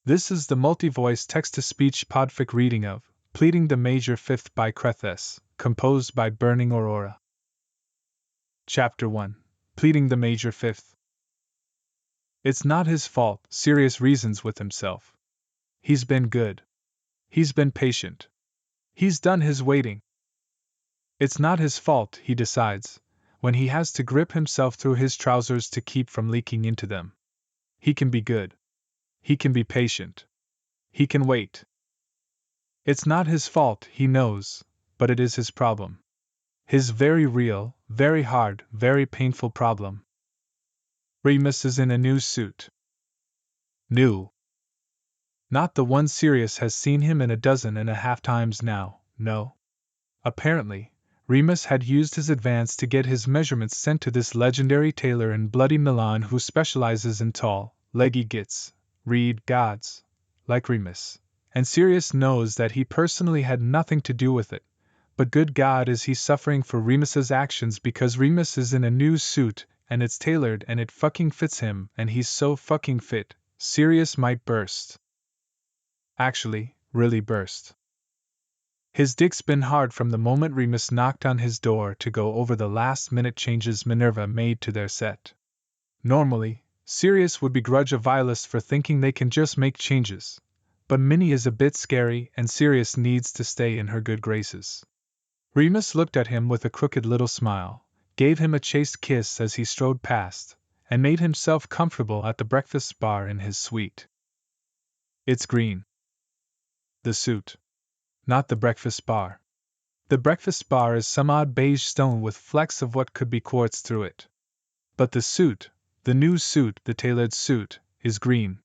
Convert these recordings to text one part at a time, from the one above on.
This is the multi-voice text-to-speech podfic reading of Pleading the Major Fifth by Krethes, composed by Burning Aurora. Chapter 1. Pleading the Major Fifth. It's not his fault, Sirius reasons with himself. He's been good. He's been patient. He's done his waiting. It's not his fault, he decides, when he has to grip himself through his trousers to keep from leaking into them. He can be good. He can be patient. He can wait. It's not his fault, he knows, but it is his problem. His very real, very hard, very painful problem. Remus is in a new suit. New. Not the one Sirius has seen him in 12.5 times now, no. Apparently, Remus had used his advance to get his measurements sent to this legendary tailor in bloody Milan who specializes in tall, leggy gits, gods, like Remus, and Sirius knows that he personally had nothing to do with it, but good God is he suffering for Remus's actions because Remus is in a new suit, and it's tailored and it fucking fits him, and he's so fucking fit, Sirius might burst. Actually, really burst. His dick's been hard from the moment Remus knocked on his door to go over the last-minute changes Minerva made to their set. Normally, Sirius would begrudge a violist for thinking they can just make changes, but Minnie is a bit scary and Sirius needs to stay in her good graces. Remus looked at him with a crooked little smile, gave him a chaste kiss as he strode past, and made himself comfortable at the breakfast bar in his suite. It's green. The suit. Not the breakfast bar. The breakfast bar is some odd beige stone with flecks of what could be quartz through it. But the suit, the new suit, the tailored suit, is green.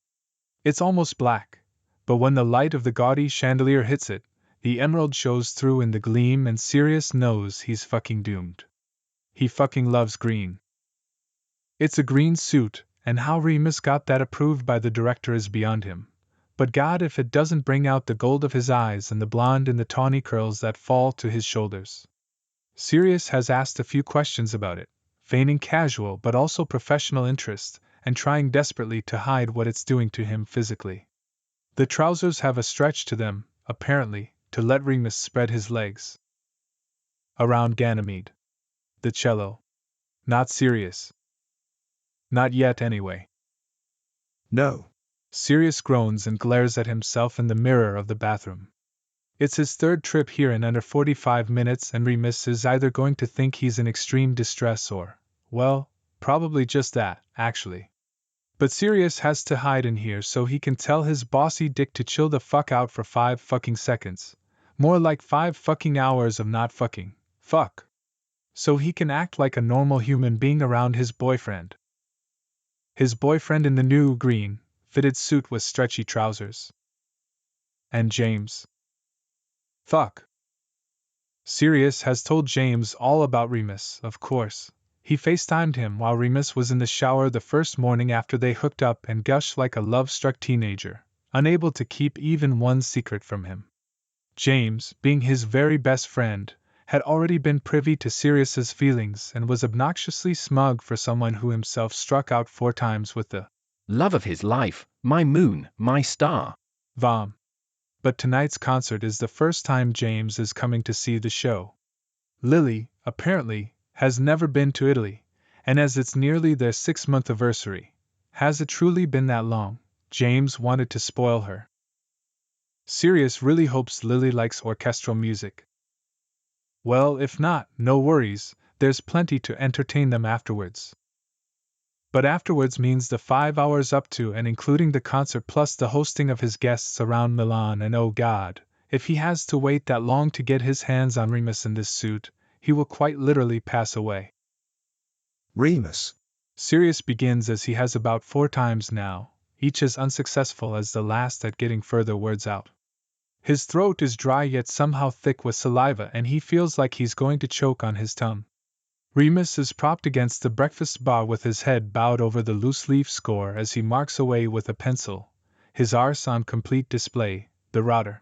It's almost black, but when the light of the gaudy chandelier hits it, the emerald shows through in the gleam and Sirius knows he's fucking doomed. He fucking loves green. It's a green suit, and how Remus got that approved by the director is beyond him. But God if it doesn't bring out the gold of his eyes and the blonde in the tawny curls that fall to his shoulders. Sirius has asked a few questions about it, feigning casual but also professional interest, and trying desperately to hide what it's doing to him physically. The trousers have a stretch to them, apparently, to let Remus spread his legs. Around Ganymede. The cello. Not Sirius. Not yet, anyway. No. Sirius groans and glares at himself in the mirror of the bathroom. It's his third trip here in under 45 minutes, and Remus is either going to think he's in extreme distress or, well, probably just that, actually. But Sirius has to hide in here so he can tell his bossy dick to chill the fuck out for 5 fucking seconds. More like 5 fucking hours of not fucking. Fuck. So he can act like a normal human being around his boyfriend. His boyfriend in the new green, fitted suit with stretchy trousers. And James. Fuck. Sirius has told James all about Remus, of course. He FaceTimed him while Remus was in the shower the first morning after they hooked up and gushed like a love-struck teenager, unable to keep even one secret from him. James, being his very best friend, had already been privy to Sirius's feelings and was obnoxiously smug for someone who himself struck out 4 times with the Love of his life, my moon, my star. Vom. But tonight's concert is the first time James is coming to see the show. Lily, apparently, has never been to Italy, and as it's nearly their 6-month anniversary, has it truly been that long, James wanted to spoil her. Sirius really hopes Lily likes orchestral music. Well, if not, no worries, there's plenty to entertain them afterwards. But afterwards means the 5 hours up to and including the concert plus the hosting of his guests around Milan, and oh God, if he has to wait that long to get his hands on Remus in this suit, he will quite literally pass away. Remus. Sirius begins as he has about 4 times now, each as unsuccessful as the last at getting further words out. His throat is dry yet somehow thick with saliva and he feels like he's going to choke on his tongue. Remus is propped against the breakfast bar with his head bowed over the loose-leaf score as he marks away with a pencil, his arse on complete display, the router.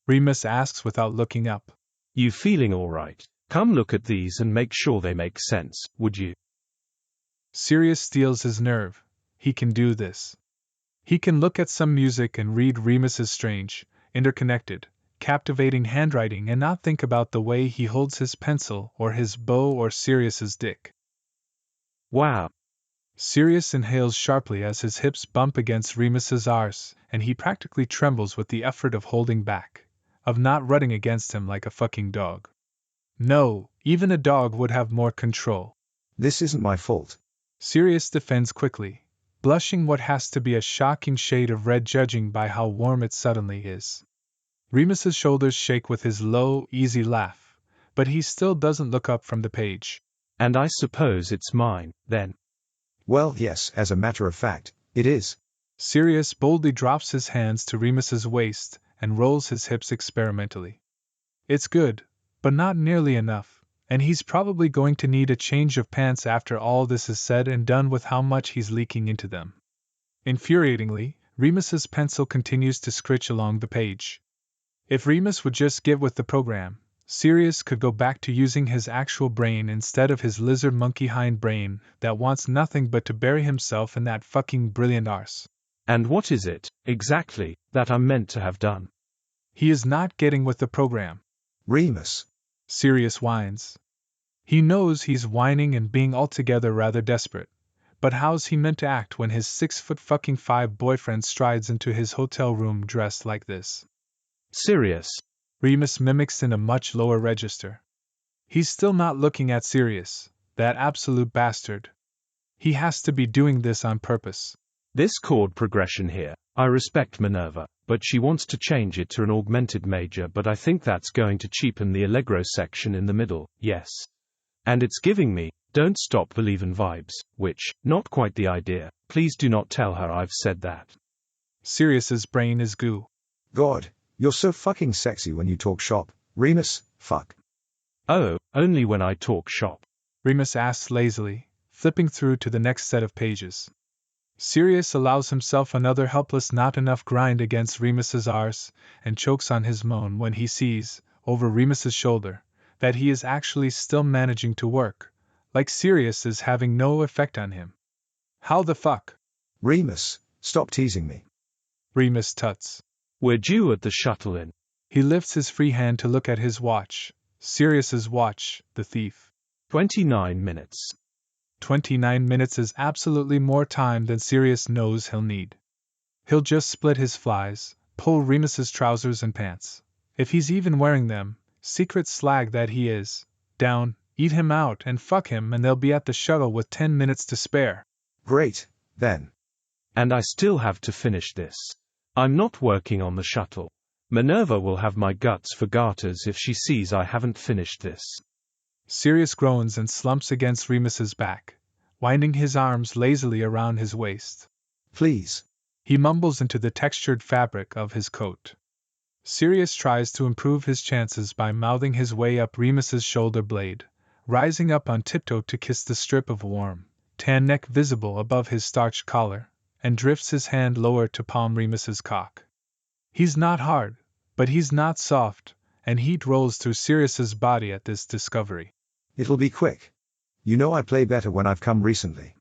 Remus asks without looking up. You feeling all right? Come look at these and make sure they make sense, would you? Sirius steals his nerve. He can do this. He can look at some music and read Remus's strange, interconnected, captivating handwriting and not think about the way he holds his pencil or his bow or Sirius's dick. Wow. Sirius inhales sharply as his hips bump against Remus's arse, and he practically trembles with the effort of holding back, of not rutting against him like a fucking dog. No, even a dog would have more control. This isn't my fault. Sirius defends quickly, blushing what has to be a shocking shade of red judging by how warm it suddenly is. Remus's shoulders shake with his low, easy laugh, but he still doesn't look up from the page. And I suppose it's mine, then. Well, yes, as a matter of fact, it is. Sirius boldly drops his hands to Remus's waist and rolls his hips experimentally. It's good, but not nearly enough, and he's probably going to need a change of pants after all this is said and done with how much he's leaking into them. Infuriatingly, Remus's pencil continues to scritch along the page. If Remus would just give with the program, Sirius could go back to using his actual brain instead of his lizard monkey hind brain that wants nothing but to bury himself in that fucking brilliant arse. And what is it, exactly, that I'm meant to have done? He is not getting with the program. Remus. Sirius whines. He knows he's whining and being altogether rather desperate, but how's he meant to act when his 6'5" boyfriend strides into his hotel room dressed like this? Sirius. Remus mimics in a much lower register. He's still not looking at Sirius, that absolute bastard. He has to be doing this on purpose. This chord progression here, I respect Minerva, but she wants to change it to an augmented major, but I think that's going to cheapen the allegro section in the middle, yes. And it's giving me, Don't Stop Believin' vibes, which, not quite the idea, please do not tell her I've said that. Sirius's brain is goo. God, you're so fucking sexy when you talk shop, Remus, fuck. Oh, only when I talk shop. Remus asks lazily, flipping through to the next set of pages. Sirius allows himself another helpless not enough grind against Remus's arse, and chokes on his moan when he sees, over Remus's shoulder, that he is actually still managing to work, like Sirius is having no effect on him. How the fuck? Remus, stop teasing me. Remus tuts. We're due at the shuttle inn. He lifts his free hand to look at his watch, Sirius's watch, the thief. 29 minutes. 29 minutes is absolutely more time than Sirius knows he'll need. He'll just split his flies, pull Remus's trousers and pants, if he's even wearing them, secret slag that he is, down, eat him out and fuck him, and they'll be at the shuttle with 10 minutes to spare. Great, then. And I still have to finish this. I'm not working on the shuttle. Minerva will have my guts for garters if she sees I haven't finished this. Sirius groans and slumps against Remus's back, winding his arms lazily around his waist. Please. He mumbles into the textured fabric of his coat. Sirius tries to improve his chances by mouthing his way up Remus's shoulder blade, rising up on tiptoe to kiss the strip of warm, tan neck visible above his starched collar, and drifts his hand lower to palm Remus's cock. He's not hard, but he's not soft, and heat rolls through Sirius's body at this discovery. It'll be quick. You know I play better when I've come recently.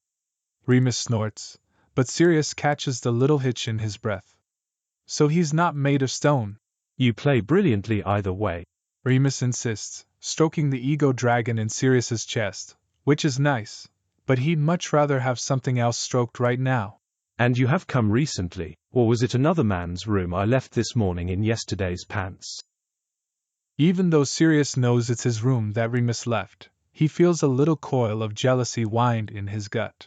Remus snorts, but Sirius catches the little hitch in his breath. So he's not made of stone. You play brilliantly either way. Remus insists, stroking the ego dragon in Sirius's chest, which is nice, but he'd much rather have something else stroked right now. And you have come recently, or was it another man's room I left this morning in yesterday's pants? Even though Sirius knows it's his room that Remus left, he feels a little coil of jealousy wind in his gut.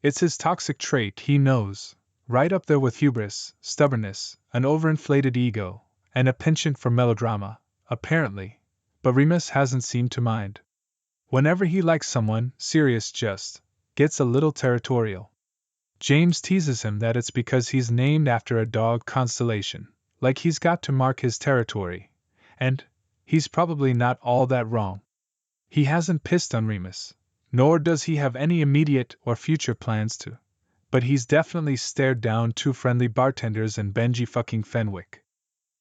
It's his toxic trait, he knows, right up there with hubris, stubbornness, an overinflated ego, and a penchant for melodrama, apparently, but Remus hasn't seemed to mind. Whenever he likes someone, Sirius just gets a little territorial. James teases him that it's because he's named after a dog constellation, like he's got to mark his territory, and he's probably not all that wrong. He hasn't pissed on Remus, nor does he have any immediate or future plans to, but he's definitely stared down 2 friendly bartenders in Benji fucking Fenwick.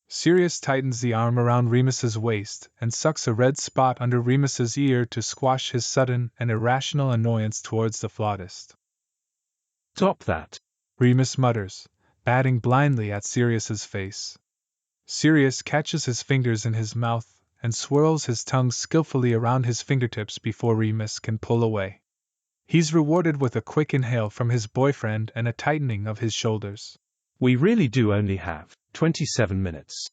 Sirius tightens the arm around Remus's waist and sucks a red spot under Remus's ear to squash his sudden and irrational annoyance towards the flautist. Stop that. Remus mutters, batting blindly at Sirius's face. Sirius catches his fingers in his mouth and swirls his tongue skillfully around his fingertips before Remus can pull away. He's rewarded with a quick inhale from his boyfriend and a tightening of his shoulders. We really do only have 27 minutes.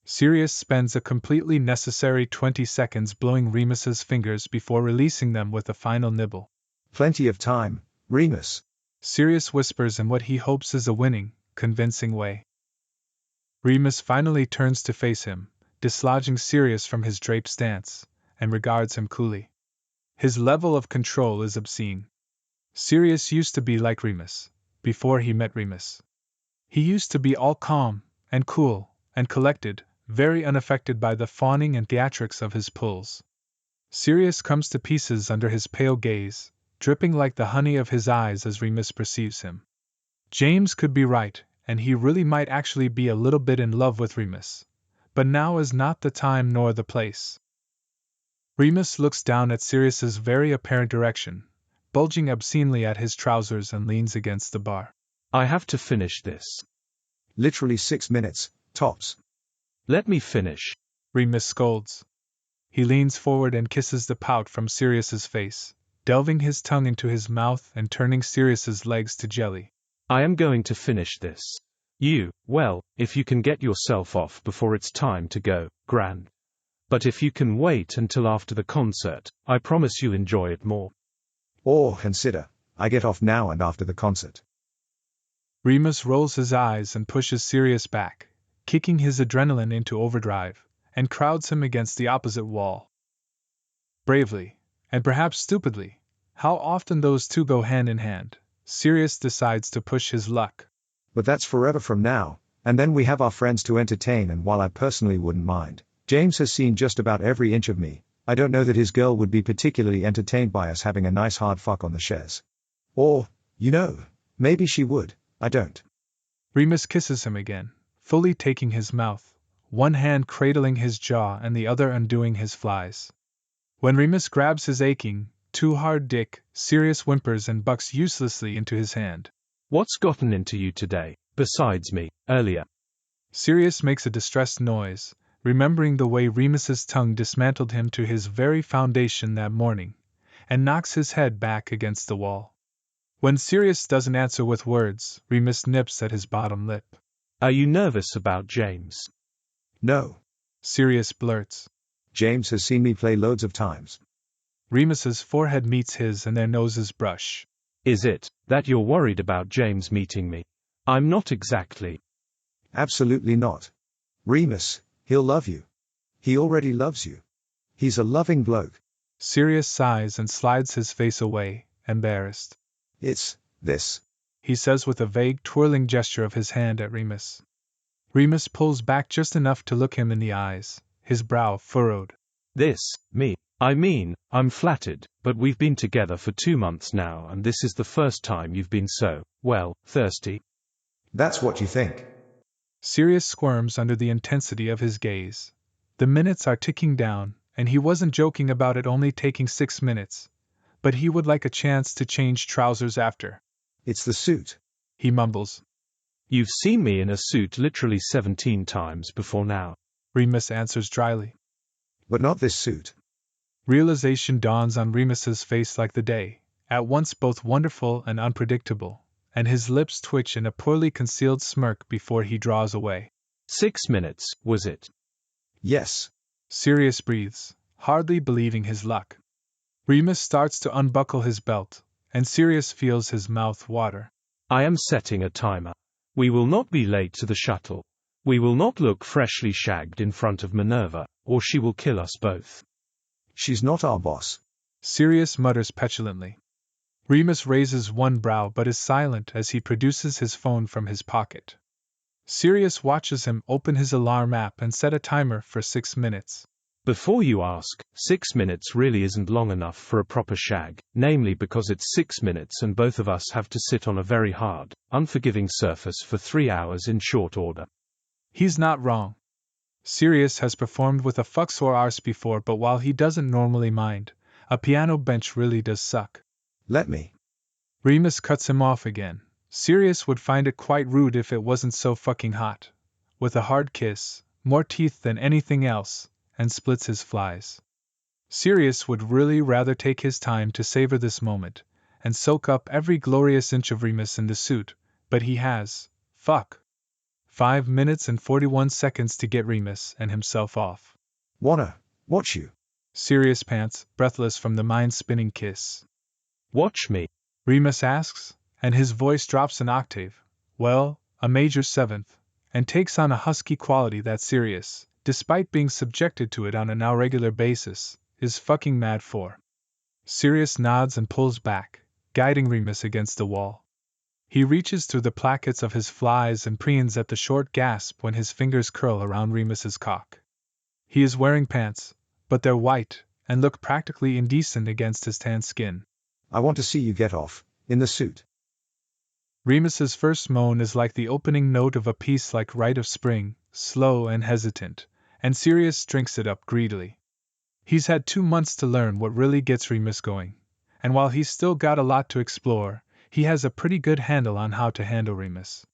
Sirius spends a completely necessary 20 seconds blowing Remus's fingers before releasing them with a final nibble. Plenty of time, Remus. Sirius whispers in what he hopes is a winning, convincing way. Remus finally turns to face him, dislodging Sirius from his draped stance, and regards him coolly. His level of control is obscene. Sirius used to be like Remus, before he met Remus. He used to be all calm, and cool, and collected, very unaffected by the fawning and theatrics of his pulls. Sirius comes to pieces under his pale gaze, dripping like the honey of his eyes as Remus perceives him. James could be right, and he really might actually be a little bit in love with Remus. But now is not the time nor the place. Remus looks down at Sirius's very apparent erection, bulging obscenely at his trousers, and leans against the bar. I have to finish this. Literally 6 minutes, tops. Let me finish. Remus scolds. He leans forward and kisses the pout from Sirius's face, delving his tongue into his mouth and turning Sirius's legs to jelly. I am going to finish this. Well, if you can get yourself off before it's time to go, grand. But if you can wait until after the concert, I promise you'll enjoy it more. Or consider, I get off now and after the concert. Remus rolls his eyes and pushes Sirius back, kicking his adrenaline into overdrive, and crowds him against the opposite wall. Bravely, and perhaps stupidly, how often those two go hand in hand, Sirius decides to push his luck. But that's forever from now, and then we have our friends to entertain, and while I personally wouldn't mind, James has seen just about every inch of me. I don't know that his girl would be particularly entertained by us having a nice hard fuck on the chaise. Or, maybe she would, I don't. Remus kisses him again, fully taking his mouth, one hand cradling his jaw and the other undoing his flies. When Remus grabs his aching, too hard dick, Sirius whimpers and bucks uselessly into his hand. What's gotten into you today, besides me, earlier? Sirius makes a distressed noise, remembering the way Remus's tongue dismantled him to his very foundation that morning, and knocks his head back against the wall. When Sirius doesn't answer with words, Remus nips at his bottom lip. Are you nervous about James? No. Sirius blurts. James has seen me play loads of times. Remus's forehead meets his and their noses brush. Is it that you're worried about James meeting me? I'm not exactly. Absolutely not. Remus, he'll love you. He already loves you. He's a loving bloke. Sirius sighs and slides his face away, embarrassed. It's this, he says with a vague twirling gesture of his hand at Remus. Remus pulls back just enough to look him in the eyes, his brow furrowed. This, me. I mean, I'm flattered, but we've been together for 2 months now, and this is the first time you've been so, thirsty. That's what you think. Sirius squirms under the intensity of his gaze. The minutes are ticking down, and he wasn't joking about it only taking 6 minutes. But he would like a chance to change trousers after. It's the suit, he mumbles. You've seen me in a suit literally 17 times before now, Remus answers dryly. But not this suit. Realization dawns on Remus's face like the day, at once both wonderful and unpredictable, and his lips twitch in a poorly concealed smirk before he draws away. 6 minutes, was it? Yes. Sirius breathes, hardly believing his luck. Remus starts to unbuckle his belt, and Sirius feels his mouth water. I am setting a timer. We will not be late to the shuttle. We will not look freshly shagged in front of Minerva, or she will kill us both. She's not our boss, Sirius mutters petulantly. Remus raises one brow but is silent as he produces his phone from his pocket. Sirius watches him open his alarm app and set a timer for 6 minutes. Before you ask, 6 minutes really isn't long enough for a proper shag, namely because it's 6 minutes and both of us have to sit on a very hard, unforgiving surface for 3 hours in short order. He's not wrong. Sirius has performed with a fucks or arse before, but while he doesn't normally mind, a piano bench really does suck. Let me. Remus cuts him off again, Sirius would find it quite rude if it wasn't so fucking hot. With a hard kiss, more teeth than anything else, and splits his flies. Sirius would really rather take his time to savor this moment, and soak up every glorious inch of Remus in the suit, but he has, 5 minutes and 41 seconds to get Remus and himself off. Wanna watch you? Sirius pants, breathless from the mind-spinning kiss. Watch me? Remus asks, and his voice drops an octave, well, a major seventh, and takes on a husky quality that Sirius, despite being subjected to it on a now regular basis, is fucking mad for. Sirius nods and pulls back, guiding Remus against the wall. He reaches through the plackets of his flies and preens at the short gasp when his fingers curl around Remus's cock. He is wearing pants, but they're white, and look practically indecent against his tan skin. I want to see you get off, in the suit. Remus's first moan is like the opening note of a piece like Rite of Spring, slow and hesitant, and Sirius drinks it up greedily. He's had 2 months to learn what really gets Remus going, and while he's still got a lot to explore, he has a pretty good handle on how to handle Remus.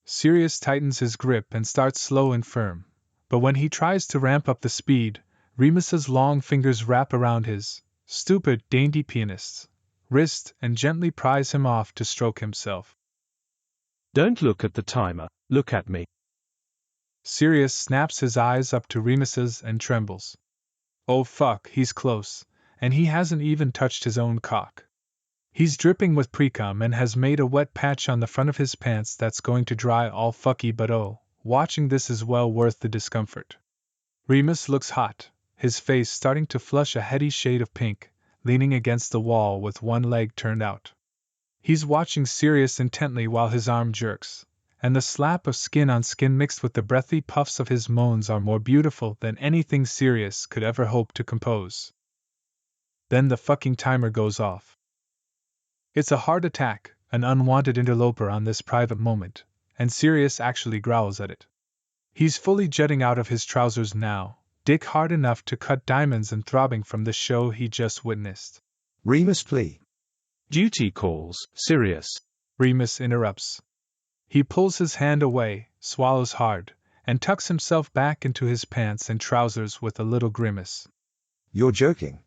Sirius tightens his grip and starts slow and firm, but when he tries to ramp up the speed, Remus's long fingers wrap around his stupid, dainty pianist's wrist and gently prise him off to stroke himself. Don't look at the timer, look at me. Sirius snaps his eyes up to Remus's and trembles. Oh fuck, he's close, and he hasn't even touched his own cock. He's dripping with precum and has made a wet patch on the front of his pants that's going to dry all fucky, but oh, watching this is well worth the discomfort. Remus looks hot, his face starting to flush a heady shade of pink, leaning against the wall with one leg turned out. He's watching Sirius intently while his arm jerks, and the slap of skin on skin mixed with the breathy puffs of his moans are more beautiful than anything Sirius could ever hope to compose. Then the fucking timer goes off. It's a heart attack, an unwanted interloper on this private moment, and Sirius actually growls at it. He's fully jetting out of his trousers now, dick hard enough to cut diamonds and throbbing from the show he just witnessed. Remus, please. Duty calls, Sirius. Remus interrupts. He pulls his hand away, swallows hard, and tucks himself back into his pants and trousers with a little grimace. You're joking.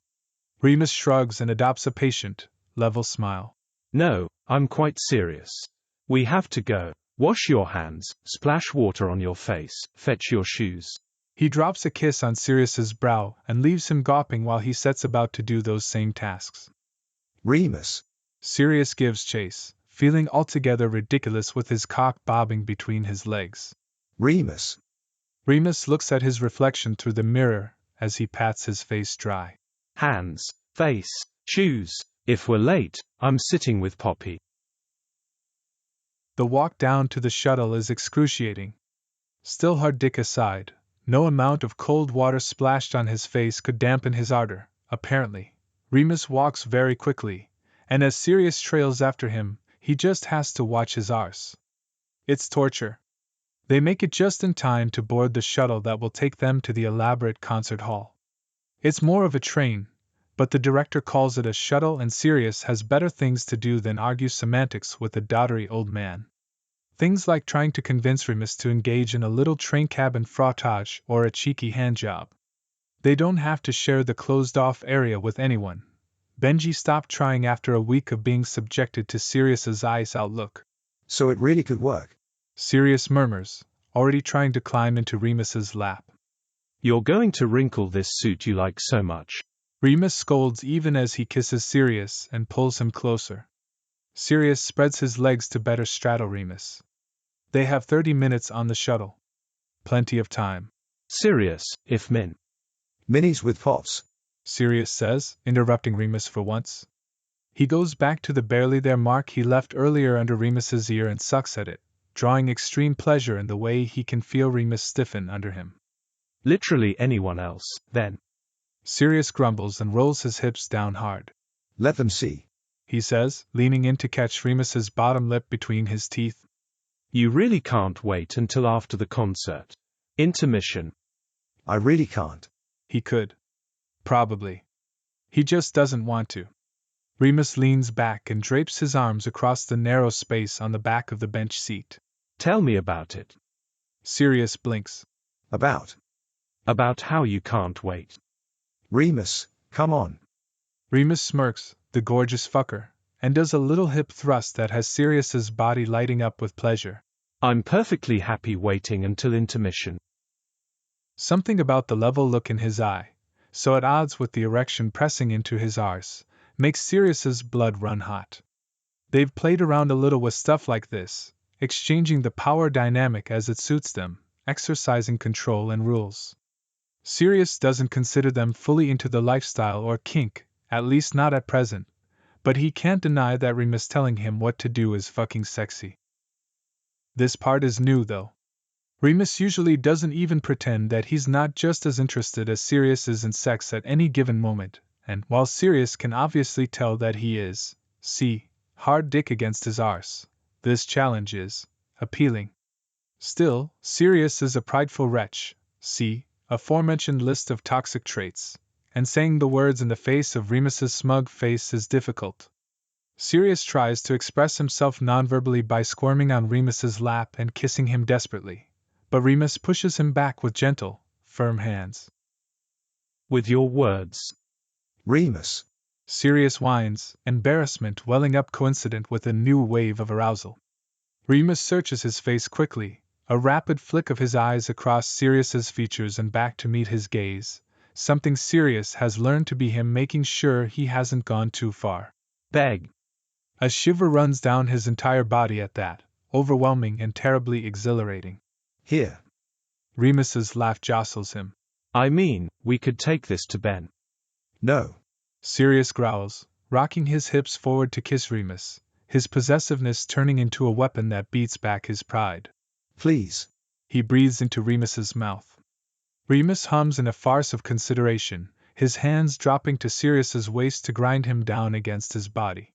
Remus shrugs and adopts a patient, level smile. No, I'm quite serious. We have to go. Wash your hands, splash water on your face, fetch your shoes. He drops a kiss on Sirius's brow and leaves him gawping while he sets about to do those same tasks. Remus. Sirius gives chase, feeling altogether ridiculous with his cock bobbing between his legs. Remus. Remus looks at his reflection through the mirror as he pats his face dry. Hands, face, shoes. If we're late, I'm sitting with Poppy. The walk down to the shuttle is excruciating. Still hard dick aside, no amount of cold water splashed on his face could dampen his ardor, apparently. Remus walks very quickly, and as Sirius trails after him, he just has to watch his arse. It's torture. They make it just in time to board the shuttle that will take them to the elaborate concert hall. It's more of a train, but the director calls it a shuttle and Sirius has better things to do than argue semantics with a doddery old man. Things like trying to convince Remus to engage in a little train cabin frottage or a cheeky handjob. They don't have to share the closed-off area with anyone. Benji stopped trying after a week of being subjected to Sirius's ice outlook. So it really could work. Sirius murmurs, already trying to climb into Remus's lap. You're going to wrinkle this suit you like so much. Remus scolds even as he kisses Sirius and pulls him closer. Sirius spreads his legs to better straddle Remus. They have 30 minutes on the shuttle. Plenty of time. Sirius, if Min. Minis with pops. Sirius says, interrupting Remus for once. He goes back to the barely there mark he left earlier under Remus's ear and sucks at it, drawing extreme pleasure in the way he can feel Remus stiffen under him. Literally anyone else, then. Sirius grumbles and rolls his hips down hard. Let them see, he says, leaning in to catch Remus's bottom lip between his teeth. You really can't wait until after the concert. Intermission. I really can't. He could. Probably. He just doesn't want to. Remus leans back and drapes his arms across the narrow space on the back of the bench seat. Tell me about it. Sirius blinks. About. About how you can't wait. Remus, come on. Remus smirks, the gorgeous fucker, and does a little hip thrust that has Sirius's body lighting up with pleasure. I'm perfectly happy waiting until intermission. Something about the level look in his eye, so at odds with the erection pressing into his arse, makes Sirius's blood run hot. They've played around a little with stuff like this, exchanging the power dynamic as it suits them, exercising control and rules. Sirius doesn't consider them fully into the lifestyle or kink, at least not at present, but he can't deny that Remus telling him what to do is fucking sexy. This part is new though. Remus usually doesn't even pretend that he's not just as interested as Sirius is in sex at any given moment, and while Sirius can obviously tell that he is, hard dick against his arse, this challenge is appealing. Still, Sirius is a prideful wretch, aforementioned list of toxic traits, and saying the words in the face of Remus's smug face is difficult. Sirius tries to express himself nonverbally by squirming on Remus's lap and kissing him desperately, but Remus pushes him back with gentle, firm hands. With your words. Remus. Sirius whines, embarrassment welling up coincident with a new wave of arousal. Remus searches his face quickly, a rapid flick of his eyes across Sirius's features and back to meet his gaze, something Sirius has learned to be him, making sure he hasn't gone too far. Beg. A shiver runs down his entire body at that, overwhelming and terribly exhilarating. Here. Remus's laugh jostles him. I mean, we could take this to Ben. No. Sirius growls, rocking his hips forward to kiss Remus, his possessiveness turning into a weapon that beats back his pride. Please. He breathes into Remus's mouth. Remus hums in a farce of consideration, his hands dropping to Sirius's waist to grind him down against his body.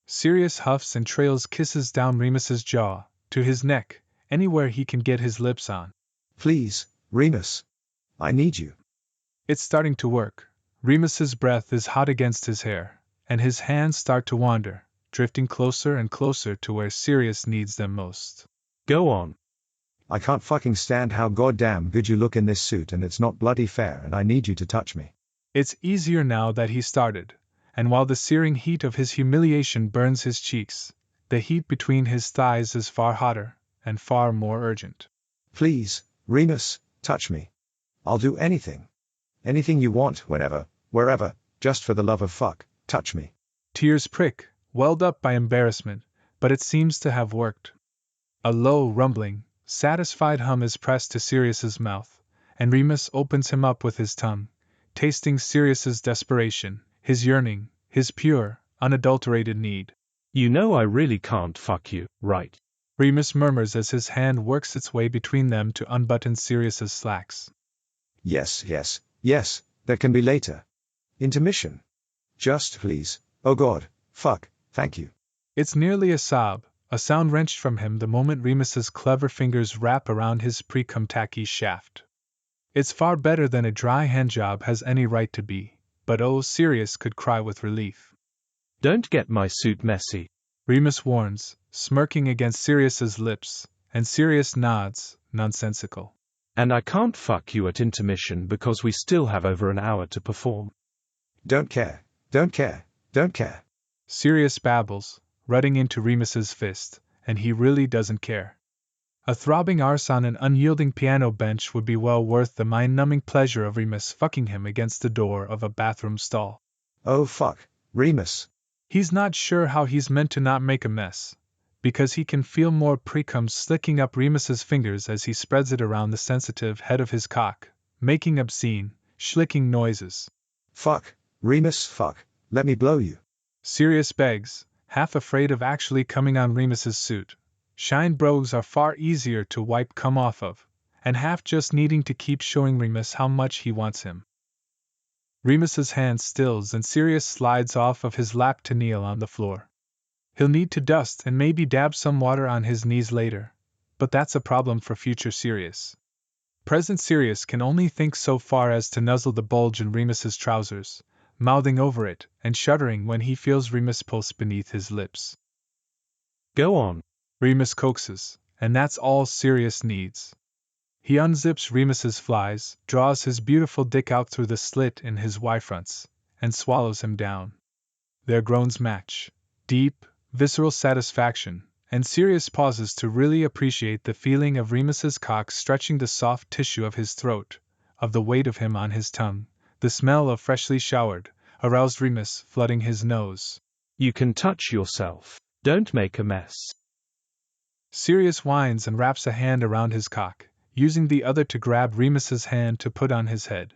Sirius huffs and trails kisses down Remus's jaw, to his neck, anywhere he can get his lips on. Please, Remus. I need you. It's starting to work. Remus's breath is hot against his hair, and his hands start to wander, drifting closer and closer to where Sirius needs them most. Go on. I can't fucking stand how goddamn good you look in this suit, and it's not bloody fair, and I need you to touch me. It's easier now that he started, and while the searing heat of his humiliation burns his cheeks, the heat between his thighs is far hotter, and far more urgent. Please, Remus, touch me. I'll do anything. Anything you want, whenever, wherever, just for the love of fuck, touch me. Tears prick, welled up by embarrassment, but it seems to have worked. A low, rumbling, satisfied hum is pressed to Sirius's mouth, and Remus opens him up with his tongue, tasting Sirius's desperation, his yearning, his pure, unadulterated need. You know I really can't fuck you, right? Remus murmurs as his hand works its way between them to unbutton Sirius's slacks. Yes, that can be later. Intermission. Just please, oh god, fuck, thank you. It's nearly a sob, a sound wrenched from him the moment Remus's clever fingers wrap around his pre-cum tacky shaft. It's far better than a dry handjob has any right to be, but oh, Sirius could cry with relief. Don't get my suit messy, Remus warns, smirking against Sirius's lips, and Sirius nods, nonsensical. And I can't fuck you at intermission because we still have over an hour to perform. Don't care. Sirius babbles, rutting into Remus's fist, and he really doesn't care. A throbbing arse on an unyielding piano bench would be well worth the mind-numbing pleasure of Remus fucking him against the door of a bathroom stall. Oh fuck, Remus. He's not sure how he's meant to not make a mess, because he can feel more pre-cum slicking up Remus's fingers as he spreads it around the sensitive head of his cock, making obscene, schlicking noises. Fuck, Remus, fuck, let me blow you. Sirius begs, half afraid of actually coming on Remus's suit. Shine brogues are far easier to wipe cum off of, and half just needing to keep showing Remus how much he wants him. Remus's hand stills and Sirius slides off of his lap to kneel on the floor. He'll need to dust and maybe dab some water on his knees later, but that's a problem for future Sirius. Present Sirius can only think so far as to nuzzle the bulge in Remus's trousers, mouthing over it and shuddering when he feels Remus' pulse beneath his lips. Go on. Remus coaxes, and that's all Sirius needs. He unzips Remus's flies, draws his beautiful dick out through the slit in his Y-fronts, and swallows him down. Their groans match. Deep, visceral satisfaction, and Sirius pauses to really appreciate the feeling of Remus's cock stretching the soft tissue of his throat, of the weight of him on his tongue. The smell of freshly showered, aroused Remus, flooding his nose. You can touch yourself. Don't make a mess. Sirius whines and wraps a hand around his cock, using the other to grab Remus's hand to put on his head.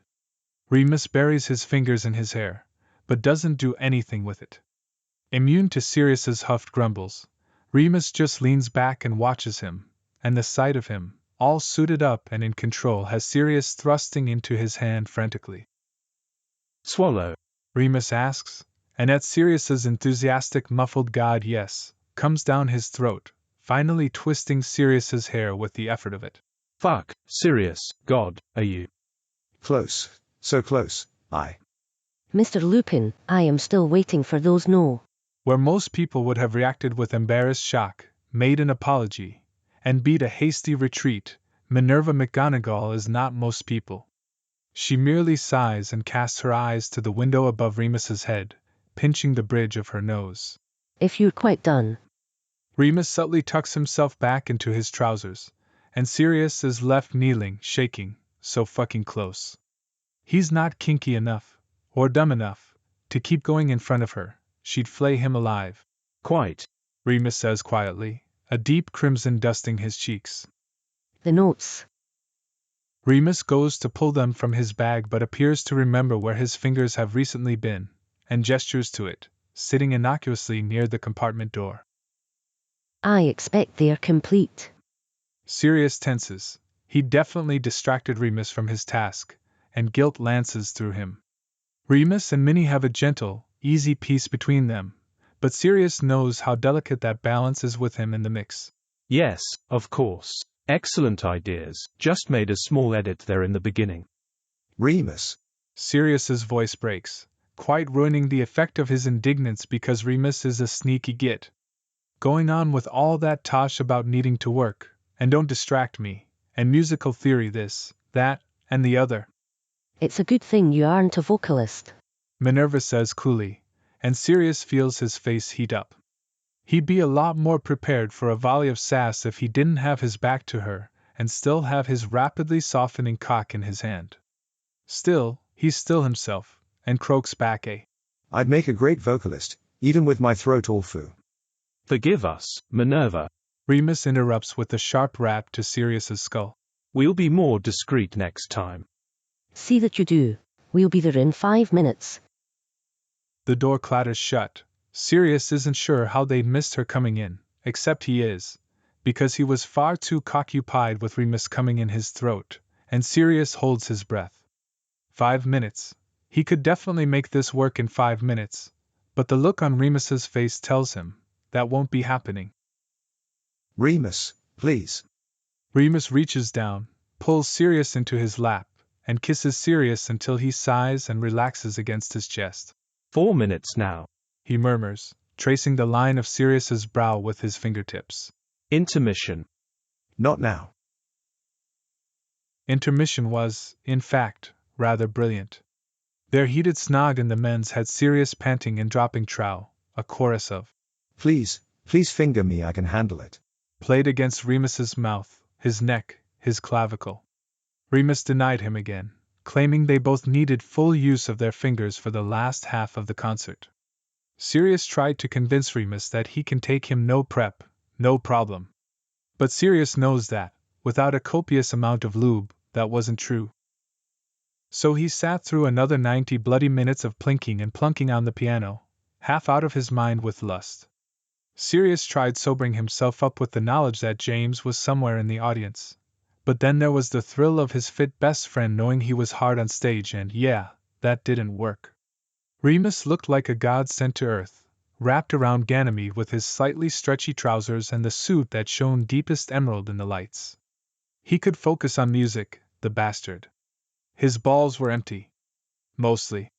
Remus buries his fingers in his hair, but doesn't do anything with it. Immune to Sirius's huffed grumbles, Remus just leans back and watches him, and the sight of him, all suited up and in control, has Sirius thrusting into his hand frantically. Swallow? Remus asks, and at Sirius's enthusiastic muffled "God yes" comes down his throat, finally twisting Sirius's hair with the effort of it. Fuck, Sirius, God, are you? Close. So close, Mr. Lupin, I am still waiting for those no. Where most people would have reacted with embarrassed shock, made an apology, and beat a hasty retreat, Minerva McGonagall is not most people. She merely sighs and casts her eyes to the window above Remus's head, pinching the bridge of her nose. If you're quite done. Remus subtly tucks himself back into his trousers, and Sirius is left kneeling, shaking, so fucking close. He's not kinky enough, or dumb enough, to keep going in front of her. She'd flay him alive. Quite, Remus says quietly, a deep crimson dusting his cheeks. The notes. Remus goes to pull them from his bag but appears to remember where his fingers have recently been, and gestures to it, sitting innocuously near the compartment door. I expect they're complete. Sirius tenses. He definitely distracted Remus from his task, and guilt lances through him. Remus and Minnie have a gentle, easy peace between them, but Sirius knows how delicate that balance is with him in the mix. Yes, of course. Excellent ideas, just made a small edit there in the beginning. Remus. Sirius's voice breaks, quite ruining the effect of his indignance because Remus is a sneaky git. Going on with all that tosh about needing to work, and don't distract me, and musical theory this, that, and the other. It's a good thing you aren't a vocalist, Minerva says coolly, and Sirius feels his face heat up. He'd be a lot more prepared for a volley of sass if he didn't have his back to her, and still have his rapidly softening cock in his hand. Still, he's still himself, and croaks back I'd make a great vocalist, even with my throat all foo. Forgive us, Minerva. Remus interrupts with a sharp rap to Sirius's skull. We'll be more discreet next time. See that you do. We'll be there in 5 minutes. The door clatters shut. Sirius isn't sure how they'd missed her coming in, except he is, because he was far too occupied with Remus coming in his throat, and Sirius holds his breath. 5 minutes. He could definitely make this work in 5 minutes, but the look on Remus's face tells him that won't be happening. Remus, please. Remus reaches down, pulls Sirius into his lap, and kisses Sirius until he sighs and relaxes against his chest. 4 minutes now. He murmurs, tracing the line of Sirius's brow with his fingertips. Intermission. Not now. Intermission was, in fact, rather brilliant. Their heated snog in the men's had Sirius panting and dropping trow, a chorus of Please finger me, I can handle it. Played against Remus's mouth, his neck, his clavicle. Remus denied him again, claiming they both needed full use of their fingers for the last half of the concert. Sirius tried to convince Remus that he can take him no prep, no problem. But Sirius knows that, without a copious amount of lube, that wasn't true. So he sat through another 90 bloody minutes of plinking and plunking on the piano, half out of his mind with lust. Sirius tried sobering himself up with the knowledge that James was somewhere in the audience. But then there was the thrill of his fit best friend knowing he was hard on stage, and yeah, that didn't work. Remus looked like a god sent to earth, wrapped around Ganymede with his slightly stretchy trousers and the suit that shone deepest emerald in the lights. He could focus on music, the bastard. His balls were empty. Mostly.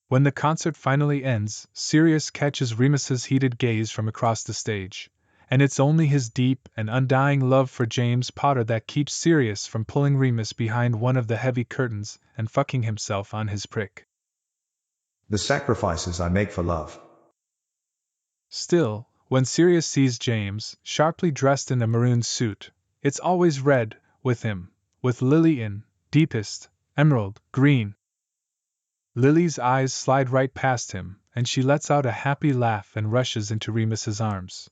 When the concert finally ends, Sirius catches Remus's heated gaze from across the stage, and it's only his deep and undying love for James Potter that keeps Sirius from pulling Remus behind one of the heavy curtains and fucking himself on his prick. The sacrifices I make for love. Still, when Sirius sees James, sharply dressed in a maroon suit, it's always red, with him, with Lily in deepest emerald green. Lily's eyes slide right past him, and she lets out a happy laugh and rushes into Remus's arms.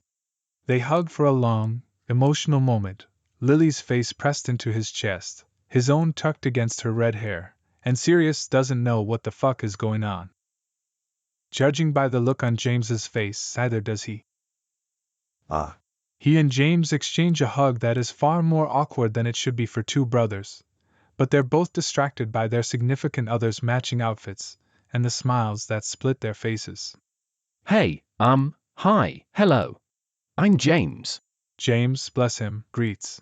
They hug for a long, emotional moment, Lily's face pressed into his chest, his own tucked against her red hair, and Sirius doesn't know what the fuck is going on. Judging by the look on James's face, either does he. Ah. He and James exchange a hug that is far more awkward than it should be for two brothers, but they're both distracted by their significant others' matching outfits, and the smiles that split their faces. Hey, hi, hello. I'm James. James, bless him, greets.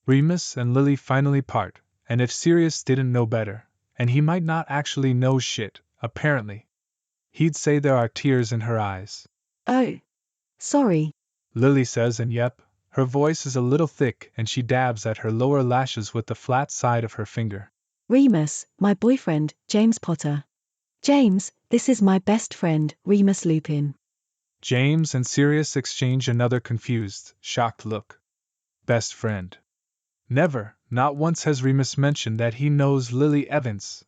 Remus and Lily finally part, and if Sirius didn't know better, and he might not actually know shit, apparently, he'd say there are tears in her eyes. Oh. Sorry. Lily says, and yep, her voice is a little thick and she dabs at her lower lashes with the flat side of her finger. Remus, my boyfriend, James Potter. James, this is my best friend, Remus Lupin. James and Sirius exchange another confused, shocked look. Best friend. Never, not once has Remus mentioned that he knows Lily Evans.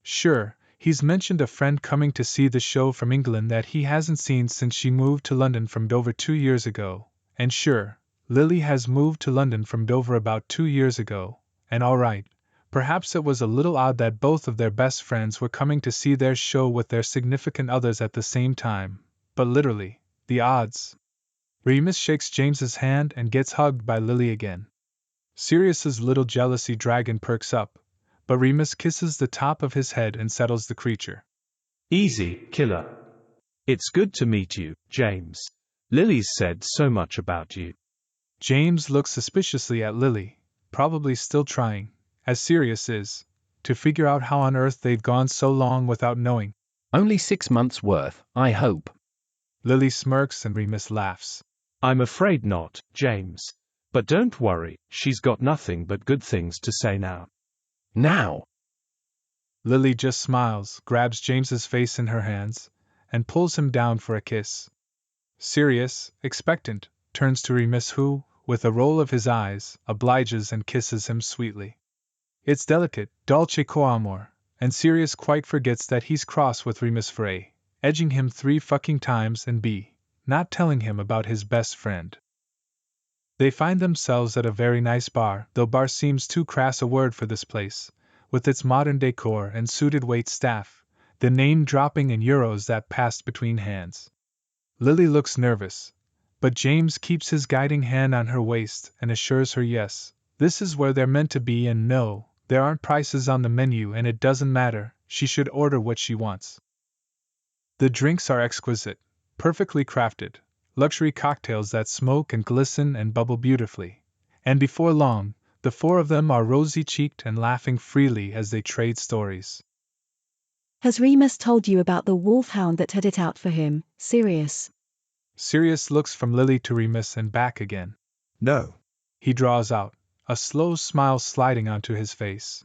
Sure, he's mentioned a friend coming to see the show from England that he hasn't seen since she moved to London from Dover 2 years ago, and sure, Lily has moved to London from Dover about 2 years ago, and alright, perhaps it was a little odd that both of their best friends were coming to see their show with their significant others at the same time, but literally, the odds. Remus shakes James's hand and gets hugged by Lily again. Sirius's little jealousy dragon perks up, but Remus kisses the top of his head and settles the creature. Easy, killer. It's good to meet you, James. Lily's said so much about you. James looks suspiciously at Lily, probably still trying, as Sirius is, to figure out how on earth they've gone so long without knowing. Only 6 months' worth, I hope. Lily smirks and Remus laughs. I'm afraid not, James. But don't worry, she's got nothing but good things to say now. Now. Lily just smiles, grabs James's face in her hands, and pulls him down for a kiss. Sirius, expectant, turns to Remus who, with a roll of his eyes, obliges and kisses him sweetly. It's delicate, dolce coamor, and Sirius quite forgets that he's cross with Remus for A, edging him 3 fucking times, and B, not telling him about his best friend. They find themselves at a very nice bar, though bar seems too crass a word for this place, with its modern decor and suited wait staff, the name-dropping in euros that passed between hands. Lily looks nervous, but James keeps his guiding hand on her waist and assures her yes, this is where they're meant to be, and no, there aren't prices on the menu and it doesn't matter, she should order what she wants. The drinks are exquisite, perfectly crafted, luxury cocktails that smoke and glisten and bubble beautifully, and before long, the 4 of them are rosy-cheeked and laughing freely as they trade stories. Has Remus told you about the wolfhound that had it out for him, Sirius? Sirius looks from Lily to Remus and back again. No. He draws out, a slow smile sliding onto his face.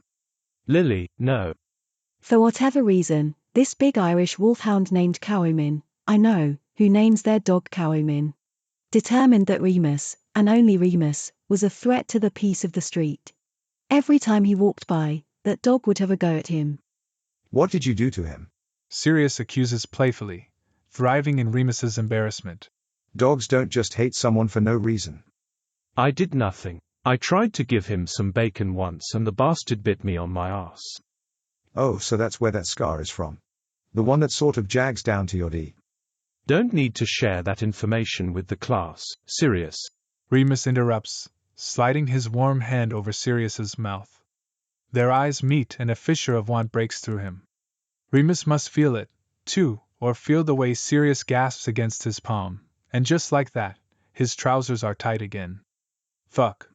Lily, no. For whatever reason, this big Irish wolfhound named Cowmin, I know, who names their dog Cowmin, determined that Remus, and only Remus, was a threat to the peace of the street. Every time he walked by, that dog would have a go at him. What did you do to him? Sirius accuses playfully, thriving in Remus's embarrassment. Dogs don't just hate someone for no reason. I did nothing. I tried to give him some bacon once and the bastard bit me on my ass. Oh, so that's where that scar is from. The one that sort of jags down to your D. Don't need to share that information with the class, Sirius. Remus interrupts, sliding his warm hand over Sirius's mouth. Their eyes meet and a fissure of want breaks through him. Remus must feel it, too, or feel the way Sirius gasps against his palm, and just like that, his trousers are tight again. Fuck.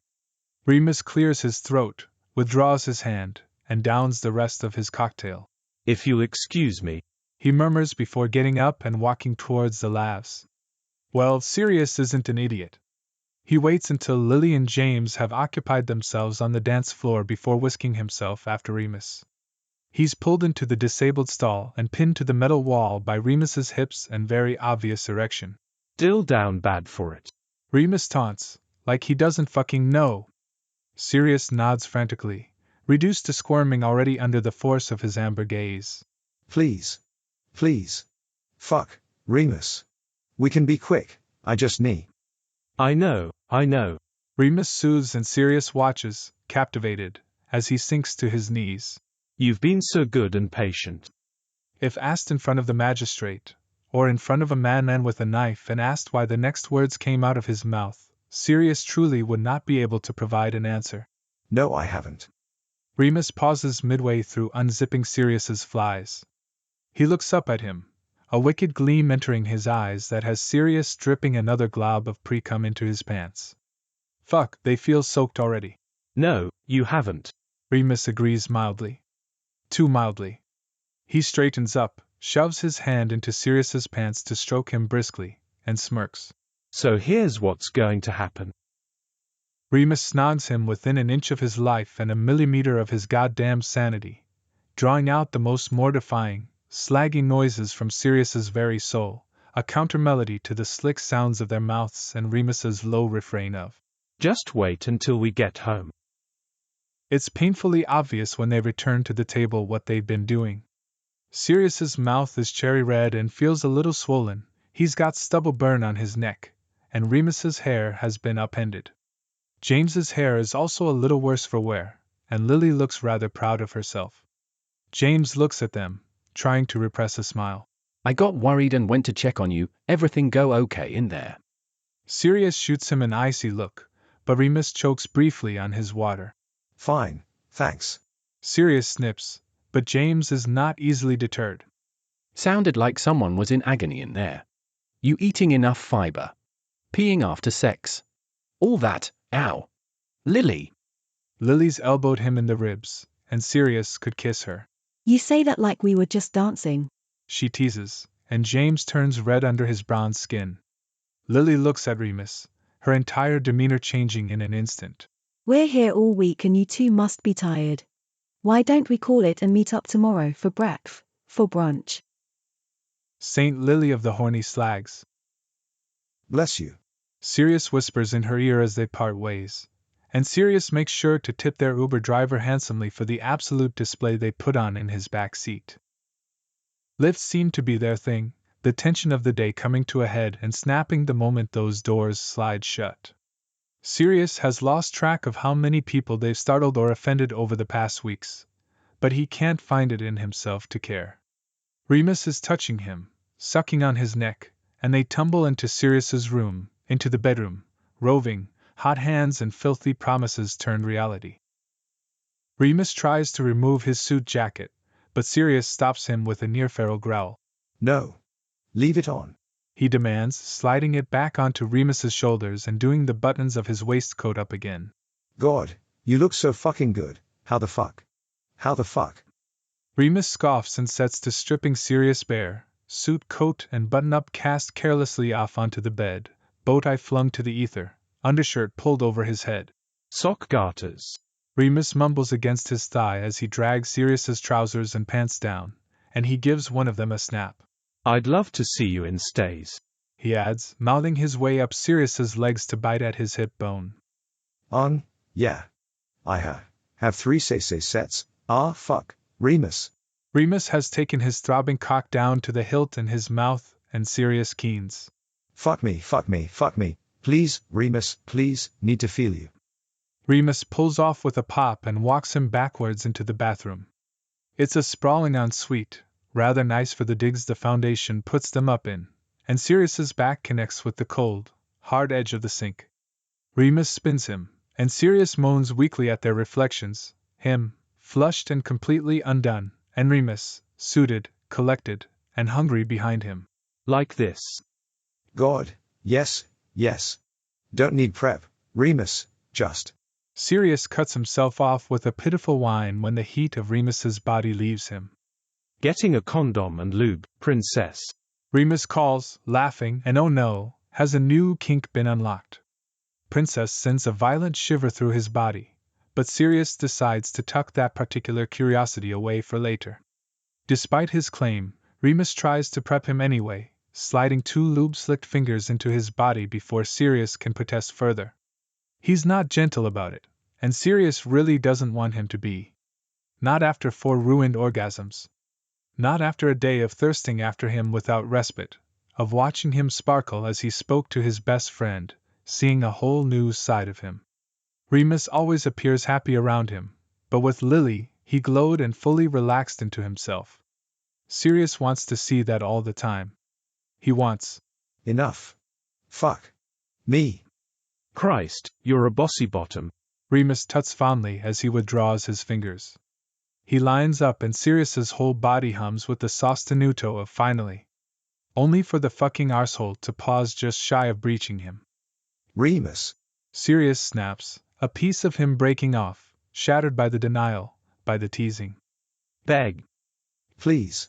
Remus clears his throat, withdraws his hand, and downs the rest of his cocktail. If you'll excuse me. he murmurs before getting up and walking towards the lavs. Well, Sirius isn't an idiot. He waits until Lily and James have occupied themselves on the dance floor before whisking himself after Remus. He's pulled into the disabled stall and pinned to the metal wall by Remus's hips and very obvious erection. Still down bad for it. Remus taunts, like he doesn't fucking know. Sirius nods frantically, reduced to squirming already under the force of his amber gaze. Please. Please. Fuck, Remus. We can be quick, I just need. I know. Remus soothes and Sirius watches, captivated, as he sinks to his knees. You've been so good and patient. If asked in front of the magistrate, or in front of a madman with a knife and asked why the next words came out of his mouth, Sirius truly would not be able to provide an answer. No, I haven't. Remus pauses midway through unzipping Sirius's flies. He looks up at him, a wicked gleam entering his eyes that has Sirius dripping another glob of pre-cum into his pants. Fuck, they feel soaked already. No, you haven't. Remus agrees mildly. Too mildly. He straightens up, shoves his hand into Sirius's pants to stroke him briskly, and smirks. So here's what's going to happen. Remus nods him within an inch of his life and a millimeter of his goddamn sanity, drawing out the most mortifying, slagging noises from Sirius's very soul, a counter-melody to the slick sounds of their mouths and Remus's low refrain of, Just wait until we get home. It's painfully obvious when they return to the table what they've been doing. Sirius's mouth is cherry red and feels a little swollen, he's got stubble burn on his neck, and Remus's hair has been upended. James's hair is also a little worse for wear, and Lily looks rather proud of herself. James looks at them, trying to repress a smile. I got worried and went to check on you, everything go okay in there? Sirius shoots him an icy look, but Remus chokes briefly on his water. Fine, thanks. Sirius snips, but James is not easily deterred. Sounded like someone was in agony in there. You eating enough fiber? Peeing after sex? All that, ow. Lily. Lily's elbowed him in the ribs, and Sirius could kiss her. You say that like we were just dancing. She teases, and James turns red under his bronze skin. Lily looks at Remus, her entire demeanor changing in an instant. We're here all week and you two must be tired. Why don't we call it and meet up tomorrow for brunch? Saint Lily of the horny slags. Bless you. Sirius whispers in her ear as they part ways, and Sirius makes sure to tip their Uber driver handsomely for the absolute display they put on in his back seat. Lifts seem to be their thing, the tension of the day coming to a head and snapping the moment those doors slide shut. Sirius has lost track of how many people they've startled or offended over the past weeks, but he can't find it in himself to care. Remus is touching him, sucking on his neck, and they tumble into Sirius's room, into the bedroom, roving, hot hands and filthy promises turned reality. Remus tries to remove his suit jacket, but Sirius stops him with a near-feral growl. No. Leave it on. He demands, sliding it back onto Remus's shoulders and doing the buttons of his waistcoat up again. God, you look so fucking good, how the fuck? How the fuck? Remus scoffs and sets to stripping Sirius bare, suit, coat, and button-up cast carelessly off onto the bed, bow-tie flung to the ether, undershirt pulled over his head. Sock garters. Remus mumbles against his thigh as he drags Sirius's trousers and pants down, and he gives one of them a snap. I'd love to see you in stays, he adds, mouthing his way up Sirius's legs to bite at his hip bone. Yeah. I have 3 sets. Ah, fuck, Remus. Remus has taken his throbbing cock down to the hilt in his mouth, and Sirius keens. Fuck me. Please, Remus, please, need to feel you. Remus pulls off with a pop and walks him backwards into the bathroom. It's a sprawling ensuite, rather nice for the digs the foundation puts them up in, and Sirius's back connects with the cold, hard edge of the sink. Remus spins him, and Sirius moans weakly at their reflections, him, flushed and completely undone, and Remus, suited, collected, and hungry behind him. like this. God, yes. Don't need prep, Remus, just. Sirius cuts himself off with a pitiful whine when the heat of Remus's body leaves him. Getting a condom and lube, princess. Remus calls, laughing, and oh no, has a new kink been unlocked? Princess sends a violent shiver through his body, but Sirius decides to tuck that particular curiosity away for later. Despite his claim, Remus tries to prep him anyway, sliding 2 lube-slicked fingers into his body before Sirius can protest further. He's not gentle about it, and Sirius really doesn't want him to be. Not after 4 ruined orgasms. Not after a day of thirsting after him without respite, of watching him sparkle as he spoke to his best friend, seeing a whole new side of him. Remus always appears happy around him, but with Lily, he glowed and fully relaxed into himself. Sirius wants to see that all the time. He wants. Enough. Fuck. Me. Christ, you're a bossy bottom. Remus tuts fondly as he withdraws his fingers. He lines up and Sirius's whole body hums with the sostenuto of finally. Only for the fucking arsehole to pause just shy of breaching him. Remus. Sirius snaps, a piece of him breaking off, shattered by the denial, by the teasing. Beg. Please.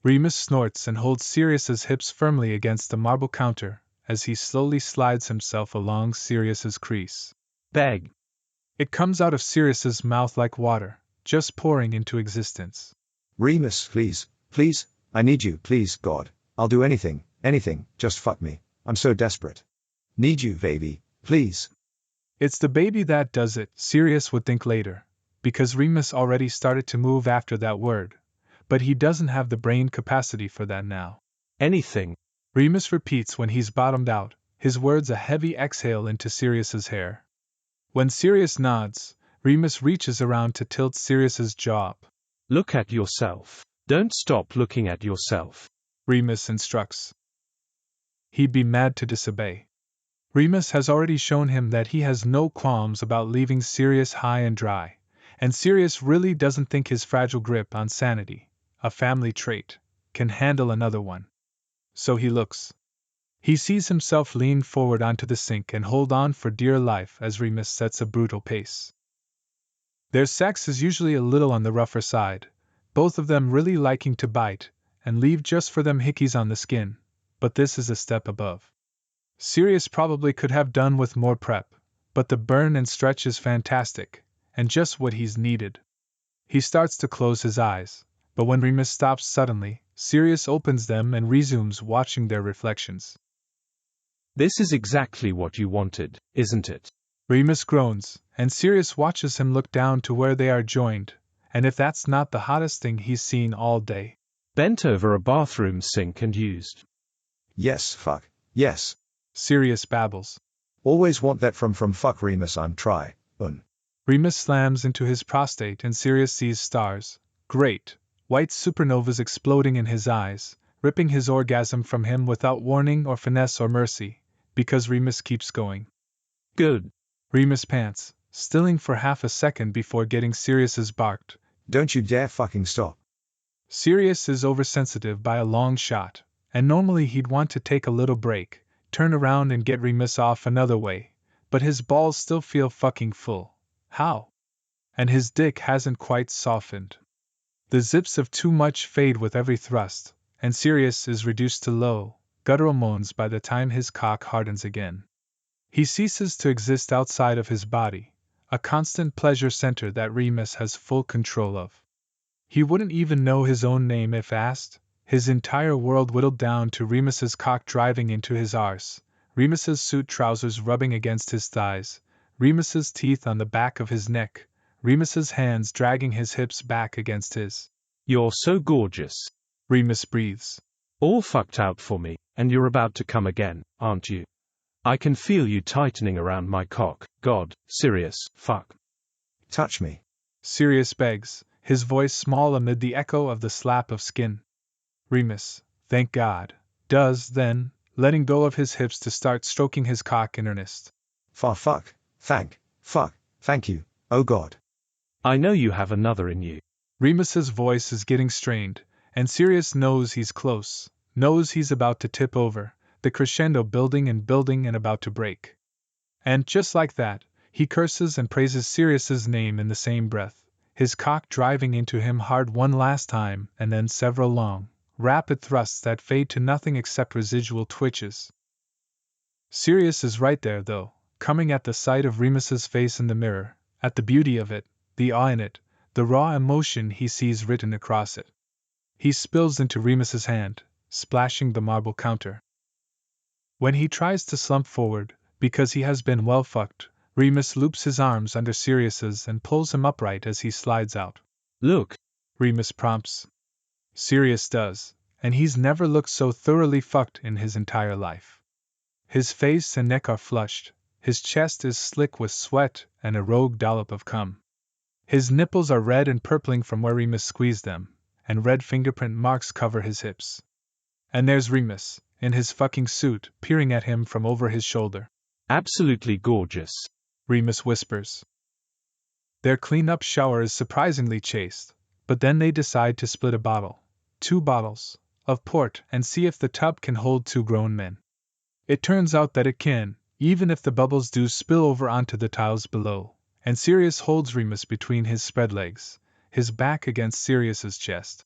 Remus snorts and holds Sirius's hips firmly against the marble counter as he slowly slides himself along Sirius's crease. Beg. It comes out of Sirius's mouth like water, just pouring into existence. Remus, please, please, I need you, please, God. I'll do anything, anything, just fuck me. I'm so desperate. Need you, baby, please. It's the baby that does it, Sirius would think later, because Remus already started to move after that word, but he doesn't have the brain capacity for that now. Anything. Remus repeats when he's bottomed out, his words a heavy exhale into Sirius's hair. When Sirius nods, Remus reaches around to tilt Sirius's jaw up. Look at yourself. Don't stop looking at yourself. Remus instructs. He'd be mad to disobey. Remus has already shown him that he has no qualms about leaving Sirius high and dry, and Sirius really doesn't think his fragile grip on sanity, a family trait, can handle another one. So he looks. He sees himself lean forward onto the sink and hold on for dear life as Remus sets a brutal pace. Their sex is usually a little on the rougher side, both of them really liking to bite and leave just for them hickeys on the skin, but this is a step above. Sirius probably could have done with more prep, but the burn and stretch is fantastic, and just what he's needed. He starts to close his eyes, but when Remus stops suddenly, Sirius opens them and resumes watching their reflections. This is exactly what you wanted, isn't it? Remus groans, and Sirius watches him look down to where they are joined, and if that's not the hottest thing he's seen all day. Bent over a bathroom sink and used. Yes, fuck, yes. Sirius babbles. Always want that from fuck Remus I'm try, Remus slams into his prostate and Sirius sees stars, great, white supernovas exploding in his eyes, ripping his orgasm from him without warning or finesse or mercy, because Remus keeps going. Good. Remus pants, stilling for half a second before getting Sirius's barked. Don't you dare fucking stop. Sirius is oversensitive by a long shot, and normally he'd want to take a little break, turn around and get Remus off another way, but his balls still feel fucking full. How? And his dick hasn't quite softened. The zips of too much fade with every thrust, and Sirius is reduced to low, guttural moans by the time his cock hardens again. He ceases to exist outside of his body, a constant pleasure center that Remus has full control of. He wouldn't even know his own name if asked, his entire world whittled down to Remus's cock driving into his arse, Remus's suit trousers rubbing against his thighs, Remus's teeth on the back of his neck, Remus's hands dragging his hips back against his. You're so gorgeous. Remus breathes. All fucked out for me, and you're about to come again, aren't you? I can feel you tightening around my cock. God, Sirius, fuck. Touch me. Sirius begs, his voice small amid the echo of the slap of skin. Remus, thank God, does then, letting go of his hips to start stroking his cock in earnest. Fuck, thank you, oh God. I know you have another in you. Remus's voice is getting strained, and Sirius knows he's close, knows he's about to tip over, the crescendo building and about to break. And just like that, he curses and praises Sirius's name in the same breath, his cock driving into him hard one last time and then several long, rapid thrusts that fade to nothing except residual twitches. Sirius is right there, though, coming at the sight of Remus's face in the mirror, at the beauty of it, the awe in it, the raw emotion he sees written across it. He spills into Remus's hand, splashing the marble counter. When he tries to slump forward, because he has been well fucked, Remus loops his arms under Sirius's and pulls him upright as he slides out. Look, Remus prompts. Sirius does, and he's never looked so thoroughly fucked in his entire life. His face and neck are flushed, his chest is slick with sweat and a rogue dollop of cum. His nipples are red and purpling from where Remus squeezed them, and red fingerprint marks cover his hips. And there's Remus, in his fucking suit, peering at him from over his shoulder. absolutely gorgeous, Remus whispers. Their clean-up shower is surprisingly chaste, but then they decide to split a bottle, 2 bottles, of port and see if the tub can hold 2 grown men. It turns out that it can, even if the bubbles do spill over onto the tiles below, and Sirius holds Remus between his spread legs, his back against Sirius's chest.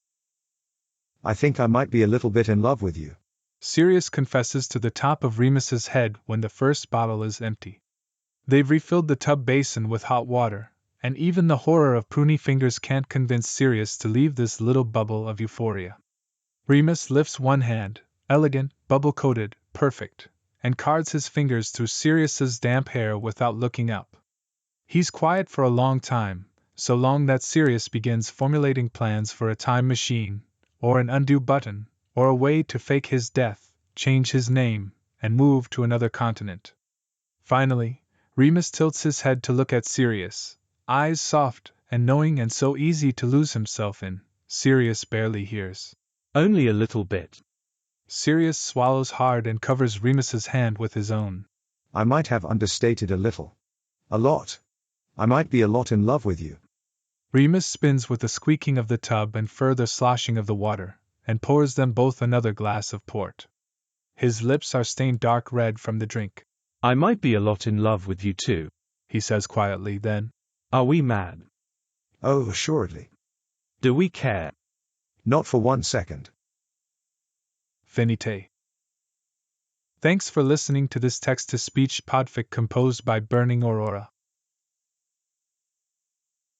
I think I might be a little bit in love with you. Sirius confesses to the top of Remus's head when the first bottle is empty. They've refilled the tub basin with hot water, and even the horror of pruny fingers can't convince Sirius to leave this little bubble of euphoria. Remus lifts one hand, elegant, bubble-coated, perfect, and cards his fingers through Sirius's damp hair without looking up. He's quiet for a long time, so long that Sirius begins formulating plans for a time machine, or an undo button, or a way to fake his death, change his name, and move to another continent. Finally, Remus tilts his head to look at Sirius, eyes soft and knowing and so easy to lose himself in. Sirius barely hears. only a little bit. Sirius swallows hard and covers Remus's hand with his own. I might have understated a little. A lot. I might be a lot in love with you. Remus spins with the squeaking of the tub and further sloshing of the water, and pours them both another glass of port. His lips are stained dark red from the drink. I might be a lot in love with you too. He says quietly then. Are we mad? Oh, assuredly. Do we care? Not for 1 second. Finite. Thanks for listening to this text-to-speech podfic composed by Burning Aurora.